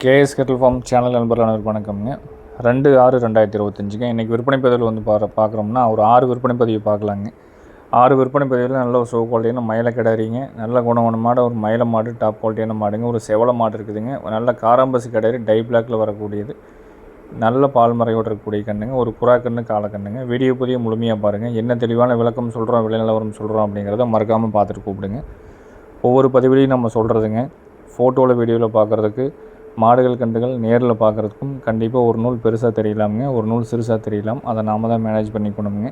KS Kettle form channel நண்பர்கள் அனைவருக்கும் வணக்கம்ங்க. 2/6/2025 இன்றைக்கி விற்பனை பதிவில் வந்து பார்க்குறோம்னா ஒரு 6 விற்பனை பதிவு பார்க்கலாங்க. 6 விற்பனை பதிவில் நல்ல ஒரு சோ குவாலிட்டியான மயில கிடாரிங்க, நல்ல குணமான ஒரு மயில மாடு, டாப் குவாலிட்டியான மாடுங்க, ஒரு செவல மாடு இருக்குதுங்க, நல்ல காராம்பசு கிடாரி, டை பிளாக்கில் வரக்கூடியது, நல்ல பால் மறையோடு இருக்கக்கூடிய கண்ணுங்க, ஒரு புறா கண்ணு, காலக்கண்ணுங்க. வீடியோ பதிவு முழுமையாக பாருங்கள். என்ன தெளிவான விளக்கம் சொல்கிறோம், விலை நிலவரம் சொல்கிறோம் அப்படிங்கிறத மறக்காமல் பார்த்துட்டு கூப்பிடுங்க. ஒவ்வொரு பதிவுலையும் நம்ம சொல்கிறதுங்க, ஃபோட்டோவில் வீடியோவில் பார்க்குறதுக்கு, மாடுகள் கன்றுகள் நேரில் பார்க்குறதுக்கும் கண்டிப்பாக ஒரு நூல் பெருசாக தெரியலாமுங்க, ஒரு நூல் சிறுசாக தெரியலாம். அதை நாம் தான் மேனேஜ் பண்ணிக்கணுங்க.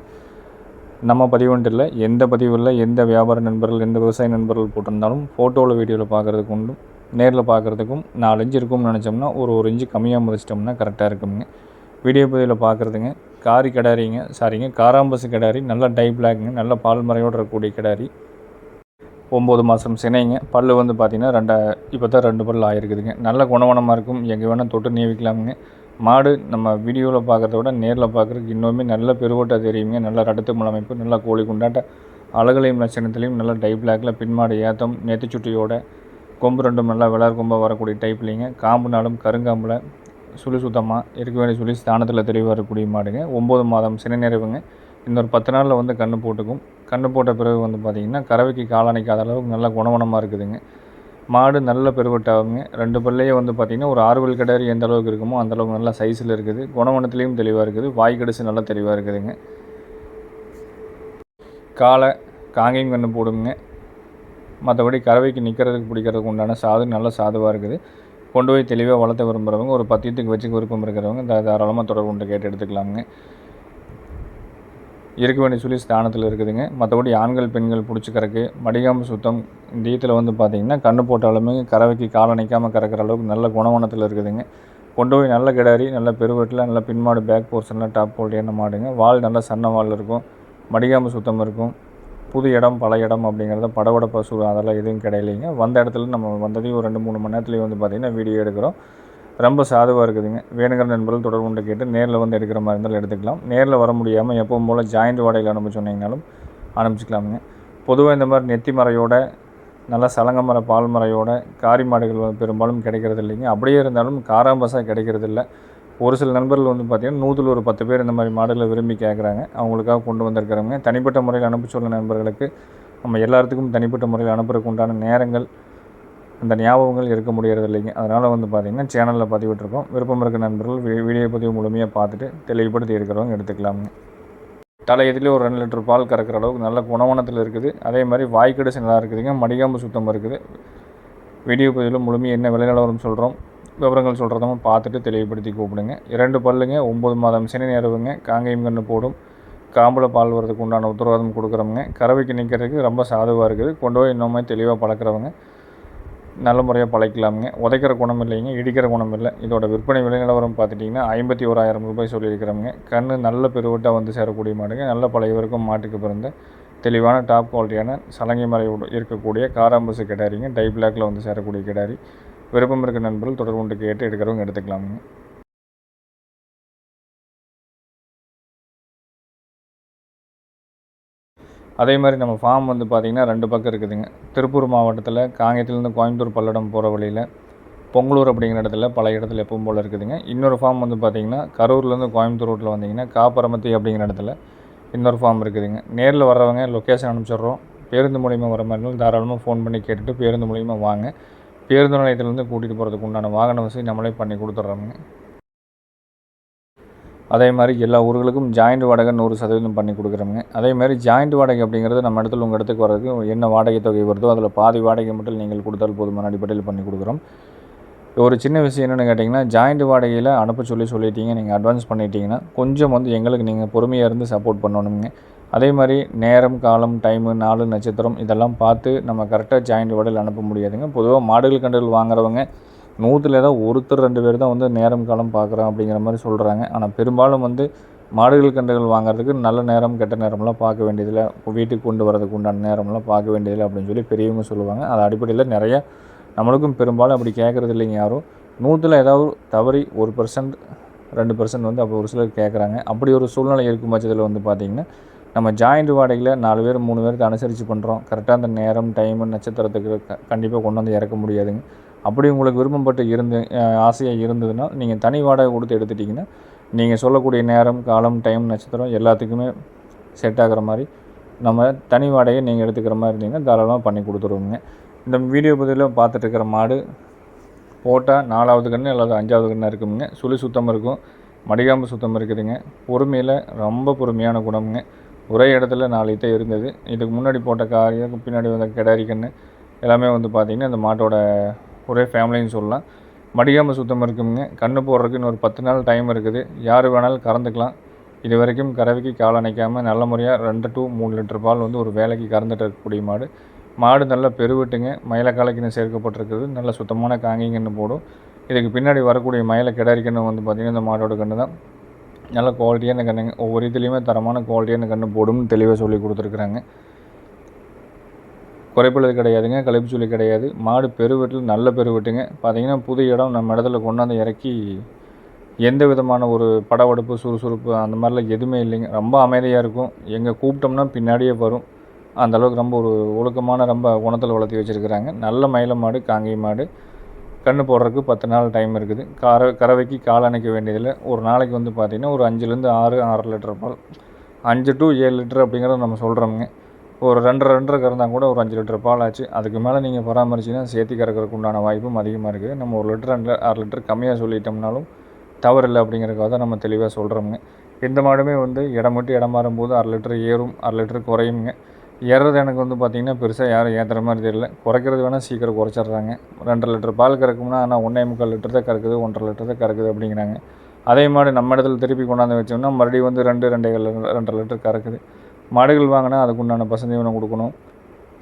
நம்ம பதிவுன்ட்டு இல்லை, எந்த பதிவில் எந்த வியாபார நண்பர்கள், எந்த விவசாய நண்பர்கள் போட்டிருந்தாலும் ஃபோட்டோவில் வீடியோவில் பார்க்குறதுக்கு உண்டும், நேரில் பார்க்குறதுக்கும் 4 இன்ச்சு இருக்கும்னு நினச்சோம்னா ஒரு இன்ச்சு கம்மியாக முடிச்சிட்டோம்னா கரெக்டாக இருக்குங்க. வீடியோ பதிவில் பார்க்குறதுங்க காரி கிடாரிங்க, காராம்பசு கிடாரி, நல்ல டை பிளாக்குங்க, நல்ல பால் மறையோடு இருக்கக்கூடிய கிடாரி, 9 மாதம் சினைங்க. பல் வந்து பார்த்திங்கன்னா இப்போ தான் 2 பல் ஆகிருக்குதுங்க. நல்ல குணவனமாக இருக்கும், எங்கே வேணால் தொட்டு நீவிக்கலாமுங்க. மாடு நம்ம வீடியோவில் பார்க்குறத விட நேரில் பார்க்குறதுக்கு இன்னுமே நல்ல பெருவட்டாக தெரியுங்க. நல்ல ரடத்து முளமைப்பு, நல்லா கோழி குண்டாட்ட அழகுலையும் லட்சணத்துலையும் நல்ல டை பிளாக்கில் பின்மாடு ஏத்தம் நெத்திச்சுட்டியோட கொம்பு ரெண்டும் நல்லா விளார் கொம்பாக வரக்கூடிய டைப்லிங்க. காம்புனாலும் கருங்காம்பில் சுழி சுத்தமாக இருக்க வேண்டிய சுழி ஸ்தானத்தில் தெளிவாக வரக்கூடிய மாடுங்க. 9 மாதம் சினை நிறைவுங்க. இன்னொரு 10 நாளில் வந்து கன்று போட்டுக்கும். கன்று போட்ட பிறகு வந்து பார்த்திங்கன்னா கறவைக்கு காலணைக்காத அளவுக்கு நல்ல குணவனமாக இருக்குதுங்க. மாடு நல்ல பெருவட்டாகுங்க. 2 பல்லையே வந்து பார்த்திங்கன்னா ஒரு 6 பல் கிடாரி எந்த அளவுக்கு இருக்குமோ அந்தளவுக்கு நல்ல சைஸில் இருக்குது. குணவனத்துலேயும் தெளிவாக இருக்குது. வாய் கடிச்சு நல்லா தெளிவாக இருக்குதுங்க. காலை காங்கேயம் கன்று போடுங்க. மற்றபடி கறவைக்கு நிற்கிறதுக்கு பிடிக்கிறதுக்கு உண்டான சாது நல்ல சாதுவாக இருக்குது. கொண்டு போய் தெளிவாக வளர்த்த விரும்புகிறவங்க, ஒரு 10 ஈத்துக்கு வச்சுக்க விருப்பம் இருக்கிறவங்க தாராளமாக தொடர்பு கொண்டு கேட்டு எடுத்துக்கலாமுங்க. இருக்க வேண்டிய சொல்லி ஸ்தானத்தில் இருக்குதுங்க. மற்றபடி ஆண்கள் பெண்கள் பிடிச்சிக்கிறக்கு மடிகாம்பு சுத்தம் இந்த ஈத்தில் வந்து பார்த்திங்கன்னா கன்று போட்டாலுமே கறவைக்கு காலை நிற்காமல் கறக்கிற அளவுக்கு நல்ல குணவனத்தில் இருக்குதுங்க. கொண்டு போய் நல்ல கிடாரி, நல்ல பெருவெட்டில் நல்ல பின்மாடு பேக் போர்ஷனில் டாப் குவாலிட்டியான மாடுங்க. வால் நல்ல சன்ன வால் இருக்கும், மடிகாம்பு சுத்தம் இருக்கும். புது இடம் பல இடம் அப்படிங்கிறத படபட பசு அதெல்லாம் எதுவும் கிடையிலைங்க. வந்த இடத்துல நம்ம வந்ததையும் ஒரு 2-3 மணி நேரத்துலேயும் வந்து பார்த்திங்கன்னா வீடியோ எடுக்கிறோம். ரொம்ப சாதுவாக இருக்குதுங்க. வேணுங்கிற நண்பர்கள் தொடர்பு கொண்டு கேட்டு நேரில் வந்து எடுக்கிற மாதிரி இருந்தாலும் எடுத்துக்கலாம். நேரில் வர முடியாமல் எப்பவும் போல் ஜாயிண்ட் வாடகையில் அனுப்ப சொன்னீங்கனாலும் அனுப்பிச்சிக்கலாமுங்க. பொதுவாக இந்த மாதிரி நெத்தி மறையோட நல்லா சலங்க மர பால் மறையோட காரி மாடுகள் பெரும்பாலும் கிடைக்கிறது இல்லைங்க. அப்படியே இருந்தாலும் காராம்பசாக கிடைக்கிறது இல்லை. ஒரு சில நண்பர்கள் வந்து பார்த்திங்கன்னா 100ல் ஒரு 10 பேர் இந்த மாதிரி மாடுகளை விரும்பி கேட்குறாங்க. அவங்களுக்காக கொண்டு வந்திருக்கிறவங்க. தனிப்பட்ட முறையில் அனுப்ப சொல்ல நண்பர்களுக்கு நம்ம எல்லாத்துக்கும் தனிப்பட்ட முறையில் அனுப்புறதுக்கு உண்டான நேரங்கள், அந்த ஞாபகங்கள் இருக்க முடியறது இல்லைங்க. அதனால் வந்து பார்த்திங்கன்னா சேனலில் பதிவிட்டிருக்கோம். விருப்பம் இருக்க நண்பர்கள் வீடியோ பதிவு முழுமையாக பார்த்துட்டு தெளிவுபடுத்தி இருக்கிறவங்க எடுத்துக்கலாமுங்க. தலை எதிலே ஒரு 2 லிட்டர் பால் கறக்கிற அளவுக்கு நல்ல குணவனத்தில் இருக்குது. அதே மாதிரி வாய்க்கடிச்சு நல்லா இருக்குதுங்க. மடிகாம்பு சுத்தமாக இருக்குது. வீடியோ பதிவில் முழுமையாக என்ன விலை நிலவரம் சொல்கிறோம், விவரங்கள் சொல்கிறதும் பார்த்துட்டு தெளிவுபடுத்தி கூப்பிடுங்க. 2 பல்லுங்க, 9 மாதம் சினை நேரவுங்க, காங்கேயம் கன்று போடும், காம்பில் பால் வரதுக்கு உண்டான உத்தரவாதம் கொடுக்குறவங்க. கறவைக்கு நிற்கிறதுக்கு ரொம்ப சாதுவாக இருக்குது. கொண்டு போய் இன்னுமே தெளிவாக பழக்கிறவங்க நல்ல முறையாக பழக்கலாமுங்க. உதைக்கிற குணம் இல்லைங்க, இடிக்கிற குணம் இல்லை. இதோட விற்பனை விலை நிலவரம் பார்த்துட்டிங்கன்னா 51,000 ரூபாய் சொல்லியிருக்கிறவங்க. கன்று நல்ல பெருவட்டாக வந்து சேரக்கூடிய மாடுங்க. நல்ல பழைய வரைக்கும் மாட்டுக்கு பிறந்த தெளிவான டாப் குவாலிட்டியான சலங்கை மறையோடு இருக்கக்கூடிய காராம்பசு கிடாரிங்க. டை பிளாக்கில் வந்து சேரக்கூடிய கிடாரி. விருப்பம் இருக்க நண்பர்கள் தொடர்பு கொண்டு கேட்டு எடுக்கிறவங்க எடுத்துக்கலாமுங்க. அதே மாதிரி நம்ம ஃபார்ம் வந்து பார்த்திங்கன்னா 2 பக்கம் இருக்குதுங்க. திருப்பூர் மாவட்டத்தில் காங்கேயத்துலேருந்து கோயம்புத்தூர் பல்லடம் போகிற வழியில் பொங்கலூர் அப்படிங்கிற இடத்துல பல இடத்துல எப்பவும் போல் இருக்குதுங்க. இன்னொரு ஃபார்ம் வந்து பார்த்திங்கன்னா கரூர்லேருந்து கோயம்புத்தூர் ரோட்டில் வந்தீங்கன்னா காப்பரமத்தி அப்படிங்கிற இடத்துல இன்னொரு ஃபார்ம் இருக்குதுங்க. நேரில் வர்றவங்க லொக்கேஷன் அனுப்பிச்சிட்றோம். பேருந்து மூலிமா வர மாதிரி இருந்தாலும் தாராளமாக ஃபோன் பண்ணி கேட்டுட்டு பேருந்து மூலிமா வாங்க. பேருந்து நிலையத்திலேருந்து கூட்டிகிட்டு போகிறதுக்கு உண்டான வாகன வசதி நம்மளே பண்ணி கொடுத்துட்றோங்க. அதே மாதிரி எல்லா ஊர்களுக்கும் ஜாயிண்ட் வாடகை 100% பண்ணி கொடுக்குறோங்க. அதே மாதிரி ஜாயிண்ட் வாடகை அப்படிங்கிறது நம்ம இடத்துல உங்கள் இடத்துக்கு வர்றதுக்கு என்ன வாடகை தொகை வருதோ அதில் பாதி வாடகை மட்டும் நீங்கள் கொடுத்தால் போதுமான அடிப்படையில் பண்ணி கொடுக்குறோம். ஒரு சின்ன விஷயம் என்னென்னு கேட்டிங்கன்னா, ஜாயிண்ட் வாடகையில் அனுப்ப சொல்லிட்டீங்க, நீங்கள் அட்வான்ஸ் பண்ணிட்டீங்கன்னா கொஞ்சம் வந்து எங்களுக்கு நீங்கள் பொறுமையாக இருந்து சப்போர்ட் பண்ணணுங்க. அதே மாதிரி நேரம் காலம் டைமு நாலு நட்சத்திரம் இதெல்லாம் பார்த்து நம்ம கரெக்டாக ஜாயிண்ட் வாடகையில் அனுப்ப முடியாதுங்க. பொதுவாக மாடுகள் கன்றுகள் வாங்குறவங்க 100ல் ஏதோ 1-2 பேர் தான் வந்து நேரம் காலம் பார்க்குறோம் அப்படிங்கிற மாதிரி சொல்கிறாங்க. ஆனால் பெரும்பாலும் வந்து மாடுகள் கன்றுகள் வாங்குறதுக்கு நல்ல நேரம் கெட்ட நேரம்லாம் பார்க்க வேண்டியதில்லை, வீட்டுக்கு கொண்டு வரதுக்கு உண்டான நேரம்லாம் பார்க்க வேண்டியதில்லை அப்படின்னு சொல்லி பெரியவங்க சொல்லுவாங்க. அது அடிப்படையில் நிறையா நம்மளுக்கும் பெரும்பாலும் அப்படி கேட்குறது இல்லைங்க யாரும். 100ல் ஏதாவது தவறி 1% 2% வந்து அப்போ ஒரு சிலர் கேட்குறாங்க. அப்படி ஒரு சூழ்நிலை இருக்கும் பட்சத்தில் வந்து பார்த்திங்கன்னா நம்ம ஜாயிண்ட் வாடகையில் 4 பேர் 3 பேருக்கு அனுசரித்து பண்ணுறோம். கரெக்டாக அந்த நேரம் டைமு நட்சத்திரத்துக்கு கண்டிப்பாக கொண்டு வந்து இறக்க முடியாதுங்க. அப்படி உங்களுக்கு விருப்பப்பட்டு ஆசையாக இருந்ததுன்னா நீங்கள் தனி வாடகை கொடுத்து எடுத்துட்டிங்கன்னா நீங்கள் சொல்லக்கூடிய நேரம், காலம், டைம், நட்சத்திரம் எல்லாத்துக்குமே செட் ஆகிற மாதிரி நம்ம தனி வாடகையை நீங்கள் எடுத்துக்கிற மாதிரி இருந்தீங்கன்னா தாராளமாக பண்ணி கொடுத்துருவோங்க. இந்த வீடியோ பதிவில் பார்த்துட்டு இருக்கிற மாடு போட்டால் 4வது கன்று அல்லது 5வது கன்று இருக்குங்க. சுழி சுத்தம் இருக்கும், மடிகாம்பு சுத்தம் இருக்குதுங்க. பொறுமையில் ரொம்ப பொறுமையான குணமுங்க. ஒரே இடத்துல 4 இத்தை இருந்தது. இதுக்கு முன்னாடி போட்ட காரியம், பின்னாடி வந்த கிடாரி கன்று எல்லாமே பார்த்திங்கன்னா இந்த மாட்டோட ஒரே ஃபேமிலின்னு சொல்லலாம். மடிகாம்பு சுத்தம் இருக்குங்க. கன்று போடுறதுக்கு இன்னொரு 10 நாள் டைம் இருக்குது. யார் வேணாலும் கறந்துக்கலாம். இது வரைக்கும் கறவைக்கு கால் அணைக்காமல் நல்ல முறையாக 2 to 3 லிட்டர் பால் ஒரு வேலைக்கு கறந்துட்டு இருக்கக்கூடிய மாடு. மாடு நல்லா பெருவிட்டுங்க. மயிலக்காலைக்குன்னு சேர்க்கப்பட்டிருக்குது. நல்ல சுத்தமான காங்கிங்கன்னு போடும். இதுக்கு பின்னாடி வரக்கூடிய மயில கிடாரி கன்று பார்த்திங்கன்னா இந்த மாட்டோட கன்று தான். நல்ல குவாலிட்டியான கன்றுங்க. ஒவ்வொரு இதுலேயுமே தரமான குவாலிட்டியான கன்று போடும்னு தெளிவாக சொல்லி கொடுத்துருக்குறாங்க. குறைப்புள்ளது கிடையாதுங்க, கழிப்பு சொல்லி கிடையாது. மாடு பெருவெட்டில் நல்ல பெருவெட்டுங்க. பார்த்திங்கன்னா புது இடம் நம்ம இடத்துல கொண்டாந்து இறக்கி எந்த விதமான ஒரு படவடுப்பு, சுறுசுறுப்பு அந்த மாதிரிலாம் எதுவுமே இல்லைங்க. ரொம்ப அமைதியாக இருக்கும். எங்கே கூப்பிட்டோம்னா பின்னாடியே வரும். அந்தளவுக்கு ரொம்ப ஒரு ஒழுக்கமான ரொம்ப குணத்தில் வளர்த்தி வச்சுருக்கிறாங்க. நல்ல மயில மாடு, காங்கை மாடு. கன்று போடுறதுக்கு 10 நாள் டைம் இருக்குது. கறவைக்கு கால் அணைக்க வேண்டியதில்லை. ஒரு நாளைக்கு பார்த்திங்கன்னா ஒரு 5லேருந்து 6, 6.5 லிட்டர் பால், 5 to 7 லிட்டர் அப்படிங்கிறத நம்ம சொல்கிறோமுங்க. ஒரு 2.5 கறந்தால் கூட ஒரு 5 லிட்டர் பால் ஆச்சு. அதுக்கு மேலே நீங்கள் பராமரிச்சிங்கன்னா சேர்த்து கறக்கிறதுக்கு உண்டான வாய்ப்பும் அதிகமாக இருக்குது. நம்ம 1 லிட்டர் 6 லிட்டர் கம்மியாக சொல்லிட்டோம்னாலும் தவறில்லை அப்படிங்கிறதுக்காக தான் நம்ம தெளிவாக சொல்கிறோமுங்க. இந்த மாடுமே இடம் விட்டு இடம் மாறும்போது 1/2 லிட்டர் ஏறும், 1/2 லிட்டர் குறையுங்க. ஏறுறது எனக்கு பார்த்திங்கன்னா பெருசாக யாரும் ஏற்றுற மாதிரி தெரியல. குறைக்கிறது வேணால் சீக்கிரம் குறைச்சிட்றாங்க. 2 லிட்டர் பால் கறக்கும்னா ஆனால் 1.25 லிட்டர் தான் கறக்குது, 1.5 லிட்டர் தான் கறக்குது அப்படிங்கிறாங்க. அதே மாடு நம்ம இடத்துல திருப்பி கொண்டாந்து வச்சோம்னா மறுபடியும் 2.5 லிட்டர் கறக்குது. மாடுகள் வாங்கினா அதுக்குண்டான பசுந்தீவனம் கொடுக்கணும்,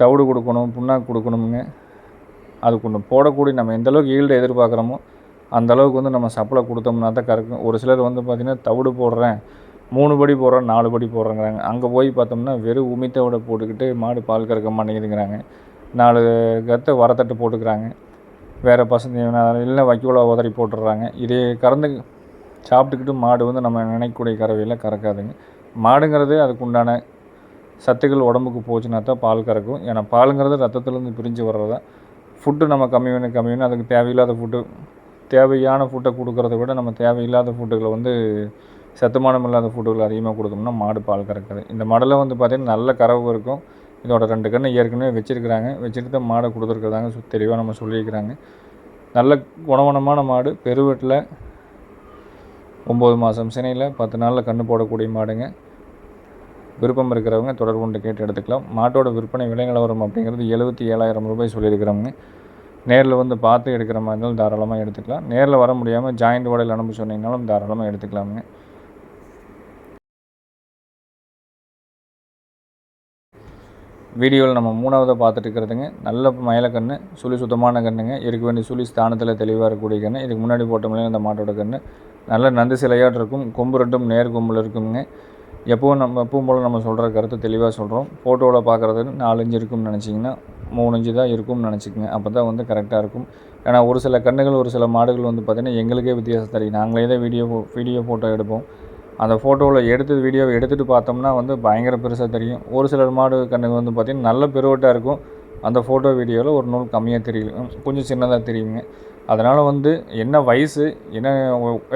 தவிடு கொடுக்கணும், புண்ணாக்கு கொடுக்கணுமுங்க. அதுக்கு போடக்கூடிய நம்ம எந்தளவுக்கு ஈல்டு எதிர்பார்க்குறோமோ அந்தளவுக்கு நம்ம சப்ளை கொடுத்தோம்னா தான் கறக்கும். ஒரு சிலர் பார்த்திங்கன்னா தவிடு போடுறேன், 3 படி போடுறேன், 4 படி போடுறேங்கிறாங்க. அங்கே போய் பார்த்தோம்னா வெறும் உமித்தவிட போட்டுக்கிட்டு மாடு பால் கறக்க மாட்டேங்குதுங்கிறாங்க. 4 கத்தை வரத்தட்டு போட்டுக்கிறாங்க. வேறு பசுந்தீவனம் இல்லை வைக்கோலை உதறி போட்டுடுறாங்க. இதே கறந்து சாப்பிட்டுக்கிட்டு மாடு நம்ம நினைக்கக்கூடிய கறவையில் கறக்காதுங்க. மாடுங்கிறது அதுக்குண்டான சத்துக்கள் உடம்புக்கு போச்சுன்னா தான் பால் கறக்கும். ஏன்னா பாலுங்கிறது ரத்தத்துலேருந்து பிரிஞ்சு வர்றதா. ஃபுட்டு நம்ம கம்மி வேணும் அதுக்கு தேவையில்லாத தேவையான ஃபுட்டை கொடுக்குறத விட நம்ம தேவையில்லாத ஃபுட்டுகளை சத்துமானம் இல்லாத ஃபுட்டுகள் அதிகமாக கொடுத்தோம்னா மாடு பால் கறக்காது. இந்த மாடலில் பார்த்திங்கன்னா நல்ல கறவு இருக்கும். இதோட 2 கன்று ஏற்கனவே வச்சுருக்கிறாங்க. வச்சுட்டு தான் மாடை கொடுத்துருக்குறதாங்க தெளிவாக நம்ம சொல்லியிருக்கிறாங்க. நல்ல குணவனமான மாடு, பெருவெட்டில் 9 மாதம் சினையில் 10 நாளில் கன்று போடக்கூடிய மாடுங்க. விருப்பம் இருக்கிறவங்க தொடர்பு கொண்டு கேட்டு எடுத்துக்கலாம். மாட்டோட விற்பனை விலை நிலவரம் அப்படிங்கிறது 77,000 ரூபாய் சொல்லியிருக்கிறவங்க. நேரில் பார்த்து எடுக்கிற மாதிரி இருந்தாலும் தாராளமாக எடுத்துக்கலாம். நேரில் வர முடியாமல் ஜாயிண்ட் வாடகையில் அனுப்ப சொன்னீங்கனாலும் தாராளமாக எடுத்துக்கலாமுங்க. வீடியோவில் நம்ம 3வது பார்த்துட்டு இருக்கிறதுங்க நல்ல மயிலக்கன்று, சுழி சுத்தமான கன்றுங்க. இருக்க வேண்டிய சுழி ஸ்தானத்தில் தெளிவாக இருக்கக்கூடிய கன்று. இதுக்கு முன்னாடி போட்டோம்னா இந்த மாட்டோட கன்று நல்ல நந்து சிலையாட்டு இருக்கும். கொம்பு 2ம் நேர் கொம்பில் இருக்குங்க. எப்பவும் போல் நம்ம சொல்கிற கருத்து தெளிவாக சொல்கிறோம். ஃபோட்டோவில் பார்க்குறது 4 இன்ச்சு இருக்கும்னு நினச்சிங்கன்னா 3 இன்ச்சு தான் இருக்கும்னு நினச்சிக்கங்க. அப்போ தான் கரெக்டாக இருக்கும். ஏன்னா ஒரு சில கன்றுகள், ஒரு சில மாடுகள் பார்த்திங்கன்னா எங்களுக்கே வித்தியாசம் தெரியும். நாங்களே தான் வீடியோ ஃபோட்டோ எடுப்போம். அந்த ஃபோட்டோவில் வீடியோவை எடுத்துகிட்டு பார்த்தோம்னா பயங்கர பெருசாக தெரியும். ஒரு சிலர் மாடு கன்றுகள் பார்த்திங்கன்னா நல்ல பெருவட்டாக இருக்கும். அந்த ஃபோட்டோ வீடியோவில் ஒரு நூல் கம்மியாக தெரியும், கொஞ்சம் சின்னதாக தெரியுங்க. அதனால் என்ன வயசு,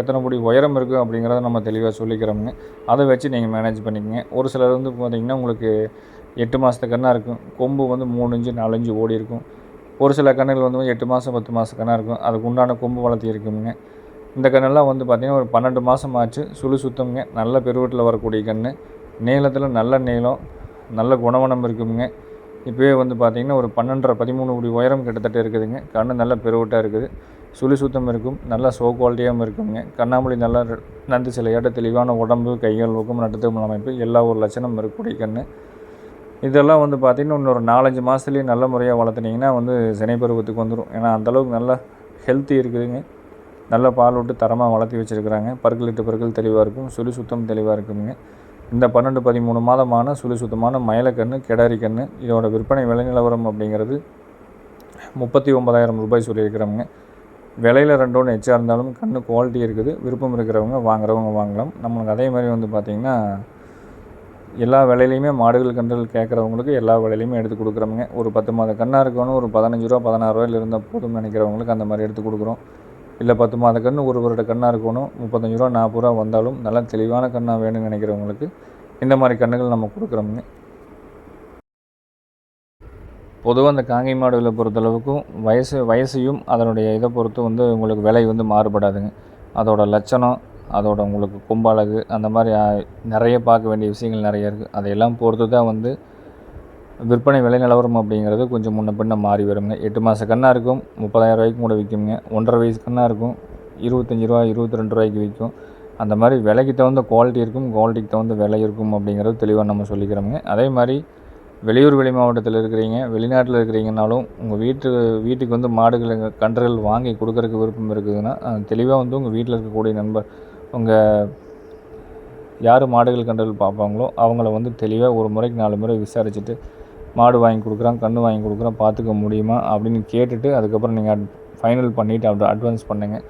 எத்தனை படி உயரம் இருக்குது அப்படிங்கிறத நம்ம தெளிவாக சொல்லிக்கிறோமுங்க. அதை வச்சு நீங்கள் மேனேஜ் பண்ணிக்கங்க. ஒரு சிலர் பார்த்திங்கன்னா உங்களுக்கு 8 மாதத்து கன்னாக இருக்கும். கொம்பு 3 இன்ச்சு 4 இன்ச்சு ஓடி இருக்கும். ஒரு சில கன்றுகள் 8 மாதம் 10 மாதம் கன்னாக இருக்கும். அதுக்கு உண்டான கொம்பு வளர்த்தி இருக்குங்க. இந்த கண்ணெல்லாம் பார்த்திங்கன்னா ஒரு 12 மாதம் ஆச்சு. சுழி சுத்தமுங்க. நல்ல பெருவட்டில் வரக்கூடிய கன்று. நீளத்தில் நல்ல நீளம், நல்ல குணவனம் இருக்குங்க. இப்போயே பார்த்திங்கன்னா ஒரு 12.5 13 படி உயரம் கிட்டத்தட்ட இருக்குதுங்க. கன்று நல்ல பெருவட்டாக இருக்குது. சுழி சுத்தம் இருக்கும். நல்லா ஷோ குவாலிட்டியாகவும் இருக்குங்க. கண்ணாமொழி நல்லா நந்து சிலையாட்ட தெளிவான உடம்பு, கைகள் ஊக்கம், நட்டுத்தமிழ் அமைப்பு எல்லா ஒரு லட்சணம் இருக்கக்கூடிய கன்று. இதெல்லாம் பார்த்திங்கன்னா இன்னொரு 4-5 மாதத்துலேயே நல்ல முறையாக வளர்த்துனீங்கன்னா சினை பருவத்துக்கு வந்துடும். ஏன்னா அந்தளவுக்கு நல்லா ஹெல்த்தி இருக்குதுங்க. நல்ல பால் விட்டு தரமாக வளர்த்தி வச்சுருக்கிறாங்க. பற்கள் பற்கள் தெளிவாக இருக்கும். சுழி சுத்தம் தெளிவாக இருக்குங்க. இந்த 12-13 மாதமான சுழி சுத்தமான மயிலக்கன்று, கிடாரி கன்று. இதோட விற்பனை விலை நிலவரம் அப்படிங்கிறது 39,000 ரூபாய் சொல்லியிருக்கிறவங்க. விலையில் 2 ஒன்று எச்சா இருந்தாலும் கன்று குவாலிட்டி இருக்குது. விருப்பம் இருக்கிறவங்க வாங்குறவங்க வாங்கலாம். நம்மளுக்கு அதே மாதிரி பார்த்திங்கன்னா எல்லா விலையிலையுமே மாடுகள் கன்றுகள் கேட்குறவங்களுக்கு எல்லா விலையிலையுமே எடுத்து கொடுக்குறோமுங்க. ஒரு 10 மாத கன்னாக இருக்கணும், ஒரு 15 ரூபா 16 ரூபாயில் இருந்தால் போதும்னு நினைக்கிறவங்களுக்கு அந்த மாதிரி எடுத்து கொடுக்குறோம். இல்லை 10 மாத கன்று 1 வருட கன்னாக இருக்கணும், 35 ரூபா 40 ரூபா வந்தாலும் நல்லா தெளிவான கன்னாக வேணும்னு நினைக்கிறவங்களுக்கு இந்த மாதிரி கன்றுகள் நம்ம கொடுக்குறோமுங்க. பொதுவாக அந்த காங்கை மாடுகளை பொறுத்தளவுக்கும் வயசையும் அதனுடைய இதை பொறுத்து வந்து உங்களுக்கு விலை வந்து மாறுபடாதுங்க. அதோட லட்சணம், அதோட உங்களுக்கு கொம்பழகு, அந்த மாதிரி நிறைய பார்க்க வேண்டிய விஷயங்கள் நிறைய இருக்குது. அதையெல்லாம் பொறுத்து தான் வந்து விற்பனை விலை நிலவரம் அப்படிங்கிறது கொஞ்சம் முன்ன பின்ன மாறி வருங்க. 8 மாத கன்னாக இருக்கும் 30,000 ரூபாய்க்கு கூட விற்குங்க. 1.5 வயசு கன்னாக இருக்கும் 25 ரூபா 22 ரூபாய்க்கு விற்கும். அந்த மாதிரி விலைக்கு தகுந்த குவாலிட்டி இருக்கும், குவாலிட்டிக்கு தகுந்த விலை இருக்கும் அப்படிங்கிறது தெளிவாக நம்ம சொல்லிக்கிறோமுங்க. அதே மாதிரி வெளியூர் வெளி மாவட்டத்தில் இருக்கிறீங்க, வெளிநாட்டில் இருக்கிறீங்கனாலும் உங்கள் வீட்டுக்கு வந்து மாடுகள் கன்றுகள் வாங்கி கொடுக்குறதுக்கு விருப்பம் இருக்குதுன்னா தெளிவாக வந்து உங்கள் வீட்டில் இருக்கக்கூடிய நண்பர் உங்கள் யார் மாடுகள் கன்றுகள் பார்ப்பாங்களோ அவங்கள வந்து தெளிவாக ஒரு முறைக்கு 4 முறை விசாரிச்சுட்டு மாடு வாங்கி கொடுக்குறான், கன்று வாங்கி கொடுக்குறான், பார்த்துக்க முடியுமா அப்படின்னு கேட்டுட்டு அதுக்கப்புறம் நீங்கள் ஃபைனல் பண்ணிவிட்டு அட்வான்ஸ் பண்ணுங்கள்.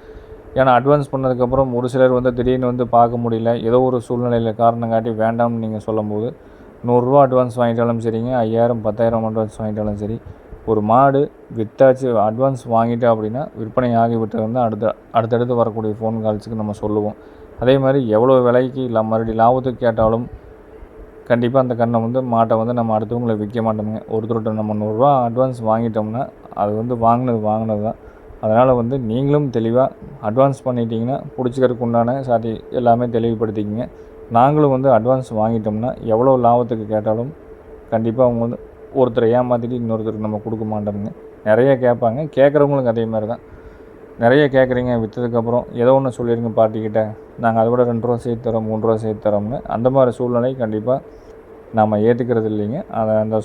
ஏன்னா அட்வான்ஸ் பண்ணதுக்கப்புறம் ஒரு சிலர் வந்து திடீர்னு வந்து பார்க்க முடியல, ஏதோ ஒரு சூழ்நிலையில் காரணம் காட்டி வேண்டாம்னு நீங்கள் சொல்லும்போது 100 ரூபா அட்வான்ஸ் வாங்கிட்டாலும் சரிங்க, 5000 10,000 அட்வான்ஸ் வாங்கிட்டாலும் சரி, ஒரு மாடு விற்றாச்சு அட்வான்ஸ் வாங்கிட்டா அப்படின்னா விற்பனை ஆகிவிட்டு வந்து அடுத்தடுத்து வரக்கூடிய ஃபோன் கால்ஸுக்கு நம்ம சொல்லுவோம். அதே மாதிரி எவ்வளோ விலைக்கு மறுபடியும் லாபத்துக்கு கேட்டாலும் கண்டிப்பாக அந்த கன்றை வந்து மாட்டை வந்து நம்ம அடுத்தவங்களை விற்க மாட்டோமுங்க. ஒருத்தர்கிட்ட நம்ம 100 ரூபா அட்வான்ஸ் வாங்கிட்டோம்னா அது வந்து வாங்கினது தான். அதனால் வந்து நீங்களும் தெளிவாக அட்வான்ஸ் பண்ணிட்டீங்கன்னா பிடிச்சிக்கிறதுக்கு உண்டான எல்லாமே தெளிவுபடுத்திக்கிங்க. நாங்களும் வந்து அட்வான்ஸ் வாங்கிட்டோம்னா எவ்வளோ லாபத்துக்கு கேட்டாலும் கண்டிப்பாக அவங்க வந்து ஒருத்தரை ஏமாற்றிட்டு இன்னொருத்தருக்கு நம்ம கொடுக்க மாட்டோமுங்க. நிறைய கேட்பாங்க, கேட்குறவங்களுக்கு அதே மாதிரி தான். நிறைய கேட்குறீங்க, விற்றதுக்கப்புறம் ஏதோ ஒன்று சொல்லிடுங்க பார்ட்டிக்கிட்ட, நாங்கள் அதை விட 2 ரூபா சேர்த்து தரோம் 3 ரூபா சேர்த்து தரோம்னு அந்த மாதிரி சூழ்நிலை கண்டிப்பாக நாம் ஏற்றுக்கிறது இல்லைங்க. அதை அந்த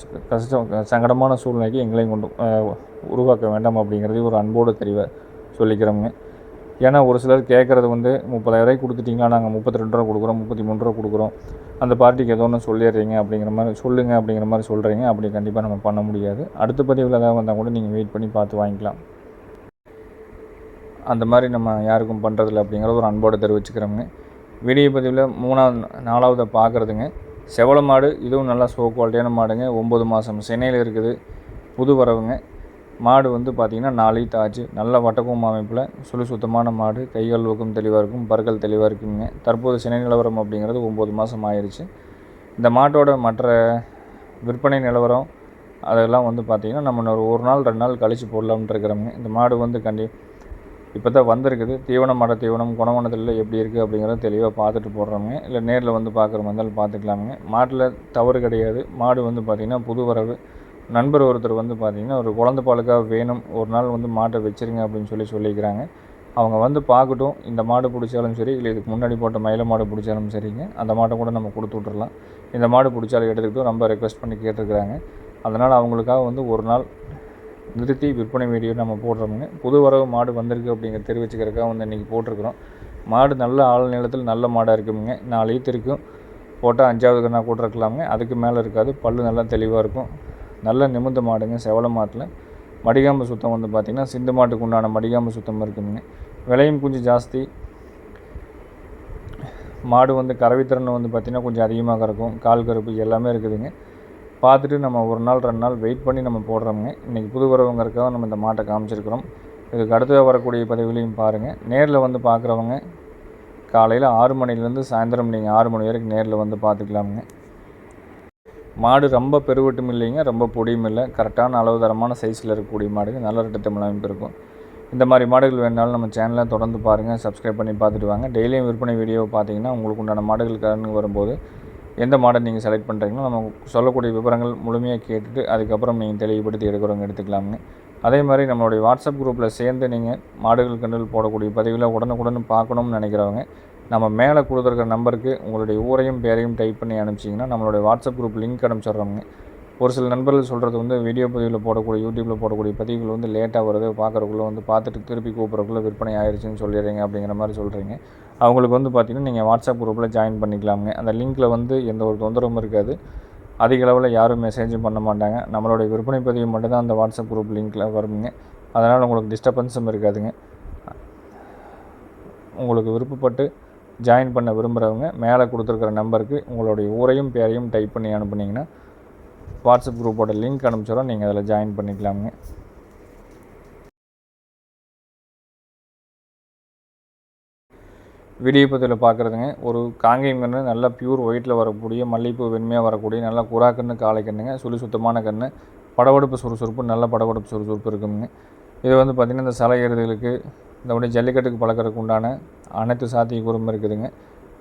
சங்கடமான சூழ்நிலைக்கு எங்களையும் கொண்டு உருவாக்க வேண்டாம் அப்படிங்கிறதையும் ஒரு அன்போடு தெளிவாக சொல்லிக்கிறோங்க. ஏன்னா ஒரு சிலர் கேட்குறது வந்து 30,000 ரூபாய்க்கு கொடுத்துட்டிங்களா, நாங்கள் 32 ரூபா கொடுக்குறோம் 33 ரூபா கொடுக்குறோம், அந்த பார்ட்டிக்கு ஏதோ ஒன்று சொல்லிடுறீங்க அப்படிங்கிற மாதிரி சொல்லுங்கள் அப்படிங்கிற மாதிரி சொல்கிறீங்க. அப்படி கண்டிப்பாக நம்ம பண்ண முடியாது. அடுத்த பதிவில் ஏதாவது வந்தால் கூட நீங்கள் வெயிட் பண்ணி பார்த்து வாங்கிக்கலாம். அந்த மாதிரி நம்ம யாருக்கும் பண்ணுறதில்ல அப்படிங்கிற ஒரு அன்போடு தெரிவிச்சுக்கிறோங்க. வீடியோ பதிவில் 4வது பார்க்குறதுங்க செவல மாடு. இதுவும் நல்லா குவாலிட்டியான மாடுங்க. 9 மாதம் சென்னையில் இருக்குது, புது வரவுங்க. மாடு வந்து பார்த்திங்கன்னா 4 ஈத்து ஆச்சு, நல்ல வட்டக்கும் அமைப்பில் சுத்தமான மாடு. கைகள் ஊக்கம் தெளிவாக இருக்கும், பற்கள் தெளிவாக இருக்குங்க. தற்போது சினை நிலவரம் அப்படிங்கிறது 9 மாதம் ஆயிடுச்சு. இந்த மாட்டோட மற்ற விற்பனை நிலவரம் அதெல்லாம் வந்து பார்த்திங்கன்னா நம்ம ஒரு நாள் 2 நாள் கழித்து போடலாம்னு இருக்கிறோங்க. இந்த மாடு வந்து இப்போ தான் வந்திருக்குது. தீவனம் குணவனத்தில் எப்படி இருக்குது அப்படிங்கிறத தெளிவாக பார்த்துட்டு போடுறோங்க. இல்லை நேரில் வந்து பார்க்குற மாதிரி இருந்தாலும் பார்த்துக்கலாமுங்க. மாட்டில் தவறு கிடையாது. மாடு வந்து பார்த்திங்கன்னா புது வரவு. நண்பர் ஒருத்தர் வந்து பார்த்திங்கன்னா ஒரு குழந்தை பாலுக்காக வேணும், ஒரு நாள் வந்து மாட்டை வச்சுருங்க அப்படின்னு சொல்லிக்கிறாங்க. அவங்க வந்து பார்க்கட்டும். இந்த மாடு பிடிச்சாலும் சரி, இல்லை இதுக்கு முன்னாடி போட்ட மயில மாடு பிடிச்சாலும் சரிங்க, அந்த மாட்டை கூட நம்ம கொடுத்து விட்றலாம். இந்த மாடு பிடிச்சாலும் எடுத்துக்கிட்டு ரொம்ப ரெக்வஸ்ட் பண்ணி கேட்டிருக்கிறாங்க. அதனால் அவங்களுக்காக வந்து ஒரு நாள் நிறுத்தி விற்பனை வீடியோ நம்ம போடுறோமுங்க. புது வரவு மாடு வந்திருக்கு அப்படிங்கிற தெரிவிச்சுக்கிறதுக்காக வந்து இன்றைக்கி போட்டிருக்கிறோம். மாடு நல்ல ஆள் நீளத்தில் நல்ல மாடாக இருக்குங்க. 4 ஈத்து இருக்கும், போட்டால் 5வது கண்ணா கூட இருக்கலாமுங்க. அதுக்கு மேலே இருக்காது. பல் நல்லா தெளிவாக இருக்கும். நல்ல நிமிர்ந்த மாடுங்க. செவல மாட்டில் மடிகாம்பு சுத்தம் வந்து பார்த்திங்கன்னா சிந்து மாட்டுக்கு உண்டான மடிகாம்பு சுத்தம் இருக்குதுங்க. விலையும் கொஞ்சம் ஜாஸ்தி. மாடு வந்து கறவைத்திறன் வந்து பார்த்திங்கன்னா கொஞ்சம் அதிகமாக இருக்கும். கால் கருப்பு எல்லாமே இருக்குதுங்க. பார்த்துட்டு நம்ம ஒரு நாள் 2 நாள் வெயிட் பண்ணி நம்ம போடுறோமுங்க. இன்றைக்கி புது வரவங்கிறதுக்காக நம்ம இந்த மாட்டை காமிச்சிருக்கிறோம். இதுக்கு அடுத்து வரக்கூடிய பதிவுலையும் பாருங்கள். நேரில் வந்து பார்க்குறவங்க காலையில் 6 மணிலேருந்து சாயந்தரம் நீங்கள் 6 மணி வரைக்கும் நேரில் வந்து பார்த்துக்கலாமுங்க. மாடு ரொம்ப பெருவட்டும் இல்லைங்க, ரொம்ப பொடியும் இல்லை, கரெக்டான அளவு தரமான சைஸில் இருக்கக்கூடிய மாடுங்க. நல்ல ரெட்டத்தமிழ் அமைப்பு இருக்கும். இந்த மாதிரி மாடுகள் வேணாலும் நம்ம சேனலை தொடர்ந்து பாருங்கள், சப்ஸ்கிரைப் பண்ணி பார்த்துட்டு வாங்க. டெய்லியும் விற்பனை வீடியோ பார்த்தீங்கன்னா உங்களுக்கு உண்டான மாடுகள் கலந்து வரும்போது எந்த மாடை நீங்கள் செலக்ட் பண்ணுறீங்களோ நம்ம சொல்லக்கூடிய விவரங்கள் முழுமையாக கேட்டுட்டு அதுக்கப்புறம் நீங்கள் தெளிவுபடுத்தி எடுக்கிறவங்க எடுத்துக்கலாமுங்க. அதே மாதிரி நம்மளுடைய வாட்ஸ்அப் குரூப்பில் சேர்ந்து நீங்கள் மாடுகள் கன்றுகள் போடக்கூடிய பதிவில் உடனுக்குடன் பார்க்கணும்னு நினைக்கிறவங்க நம்ம மேலே கொடுத்துருக்கிற நம்பருக்கு உங்களுடைய ஊரையும் பேரையும் டைப் பண்ணி அனுப்பிச்சிங்கன்னா நம்மளுடைய வாட்ஸ்அப் குரூப் லிங்க் அனுப்பிச்சிட்றோங்க. ஒரு சில நண்பர்கள் சொல்கிறது வந்து வீடியோ பதிவில் போடக்கூடிய யூடியூப்பில் போடக்கூடிய பதிவுகள் வந்து லேட்டாக வருது, பார்க்குறக்குள்ளே வந்து பார்த்துட்டு திருப்பி கூப்பிட்றக்குள்ளே விற்பனை ஆயிடுச்சுன்னு சொல்லிடுறீங்க அப்படிங்கிற மாதிரி சொல்கிறீங்க. அவங்களுக்கு வந்து பார்த்திங்கன்னா நீங்கள் வாட்ஸ்அப் குரூப்பில் ஜாயின் பண்ணிக்கலாமுங்க. அந்த லிங்க்கில் வந்து எந்த ஒரு தொந்தரவும் இருக்காது. அதிக அளவில் யாரும் மெசேஜும் பண்ண மாட்டாங்க. நம்மளுடைய விற்பனை பதிவு மட்டும்தான் அந்த வாட்ஸ்அப் குரூப் லிங்க்கில் வருங்க. அதனால் உங்களுக்கு டிஸ்டர்பன்ஸும் இருக்காதுங்க. உங்களுக்கு விருப்பப்பட்டு ஜாயின் பண்ண விரும்புகிறவங்க மேலே கொடுத்துருக்குற நம்பருக்கு உங்களுடைய ஊரையும் பேரையும் டைப் பண்ணி அனுப்புனீங்கன்னா வாட்ஸ்அப் குரூப்போட லிங்க் அனுப்பிச்சிடும், நீங்கள் அதில் ஜாயின் பண்ணிக்கலாமுங்க. வீடியோ பதிவில் பார்க்குறதுங்க, ஒரு காங்கேயம் கன்று நல்லா பியூர் ஒயிட்டில் வரக்கூடிய மல்லிகைப்பூ வெண்மையாக வரக்கூடிய நல்லா புறா கன்று காளை கன்றுங்க. சுழி சுத்தமான கன்று, படவெடுப்பு சுறுசுறுப்பு, நல்ல படவெடுப்பு சுறுசுறுப்பு இருக்குங்க. இது வந்து பார்த்திங்கன்னா இந்த சலை ஏறுதலுக்கு இந்த ஜல்லிக்கட்டுக்கு பழக்கிறதுக்கு உண்டான அனைத்து சாத்தியக்கூறும் இருக்குதுங்க.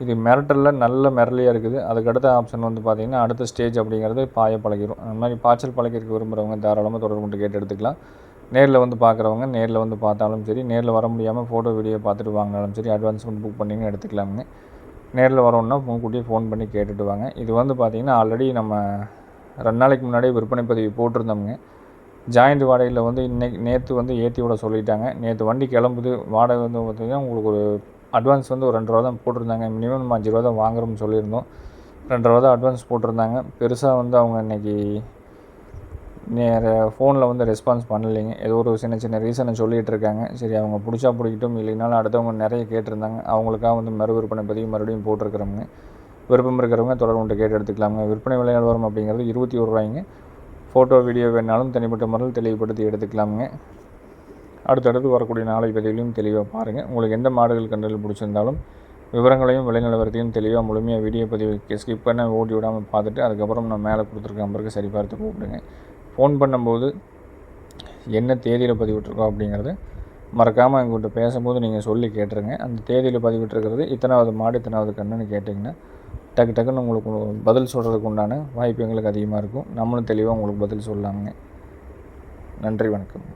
இது மிரட்டலில் நல்ல மிரளியாக இருக்குது. அதுக்கடுத்த ஆப்ஷன் வந்து பார்த்திங்கன்னா அடுத்த ஸ்டேஜ் அப்படிங்கிறது பாய பழகிடும். அந்த மாதிரி பாய்ச்சல் பழகிறதுக்கு விரும்புகிறவங்க தாராளமாக தொடர்பு கொண்டு கேட்டு எடுத்துக்கலாம். நேரில் வந்து பார்க்குறவங்க நேரில் வந்து பார்த்தாலும் சரி, நேரில் வர முடியாமல் ஃபோட்டோ வீடியோ பார்த்துட்டு வாங்கினாலும் சரி, அட்வான்ஸ்மெண்ட் புக் பண்ணிங்க எடுத்துக்கலாமுங்க. நேரில் வரணுன்னா முன்கூட்டியே ஃபோன் பண்ணி கேட்டுட்டு வாங்க. இது வந்து பார்த்திங்கன்னா ஆல்ரெடி நம்ம 2 நாளைக்கு முன்னாடியே விற்பனை பதிவு போட்டிருந்தோமுங்க. ஜாயிண்ட் வாடகையில் வந்து நேற்று வந்து ஏற்றி விட சொல்லிட்டாங்க. நேற்று வண்டி கிளம்புது. வாடகை வந்து பார்த்திங்கன்னா உங்களுக்கு ஒரு அட்வான்ஸ் வந்து ஒரு 2 ரூபா தான் போட்டிருந்தாங்க. மினிமம் நம்ம 5 ரூபா தான் வாங்குறோம்னு சொல்லியிருந்தோம். 2 ரூபா தான் அட்வான்ஸ் போட்டிருந்தாங்க. பெருசாக வந்து அவங்க இன்றைக்கி ஃபோனில் வந்து ரெஸ்பான்ஸ் பண்ணலைங்க. ஏதோ ஒரு சின்ன சின்ன ரீசனை சொல்லிகிட்டு இருக்காங்க. சரி, அவங்க பிடிச்சா பிடிக்கட்டும், இல்லைனாலும் அடுத்தவங்க நிறைய கேட்டிருந்தாங்க. அவங்களுக்காக வந்து மறு விற்பனை பதிவு மறுபடியும் போட்டிருக்கிறோங்க. விருப்பம் இருக்கிறவங்க தொடர்பு கொண்டு கேட்டு எடுத்துக்கலாங்க. விற்பனை விலை நிலவரம் அப்படிங்கிறது 21 ரூபாய்ங்க. ஃபோட்டோ வீடியோ வேணாலும் தனிப்பட்ட முறையில் தெளிவுபடுத்தி எடுத்துக்கலாமுங்க. அடுத்தடுத்து வரக்கூடிய நாளை பதிவிலையும் தெளிவாக பாருங்கள். உங்களுக்கு எந்த மாடுகள் கன்றுகள் பிடிச்சிருந்தாலும் விவரங்களையும் விலை நிலவரத்தையும் தெளிவாக முழுமையாக வீடியோ பதிவு ஸ்கிப் பண்ண ஓட்டி விடாமல் பார்த்துட்டு அதுக்கப்புறம் நான் மேலே கொடுத்துருக்க நம்பருக்கு சரி பார்த்து கூப்பிடுங்க. ஃபோன் பண்ணும்போது என்ன தேதியில் பதிவிட்டிருக்கோம் அப்படிங்கிறது மறக்காமல் எங்கள்கிட்ட பேசும்போது நீங்கள் சொல்லி கேட்டுருங்க. அந்த தேதியில் பதிவிட்டிருக்கிறது இத்தனாவது மாடு இத்தனாவது கன்றுன்னு கேட்டிங்கன்னா டக்குன்னு உங்களுக்கு பதில் சொல்கிறதுக்கு உண்டான வாய்ப்பு எங்களுக்கு அதிகமாக இருக்கும். நம்மளும் தெளிவாக உங்களுக்கு பதில் சொல்லலாமுங்க. நன்றி, வணக்கம்.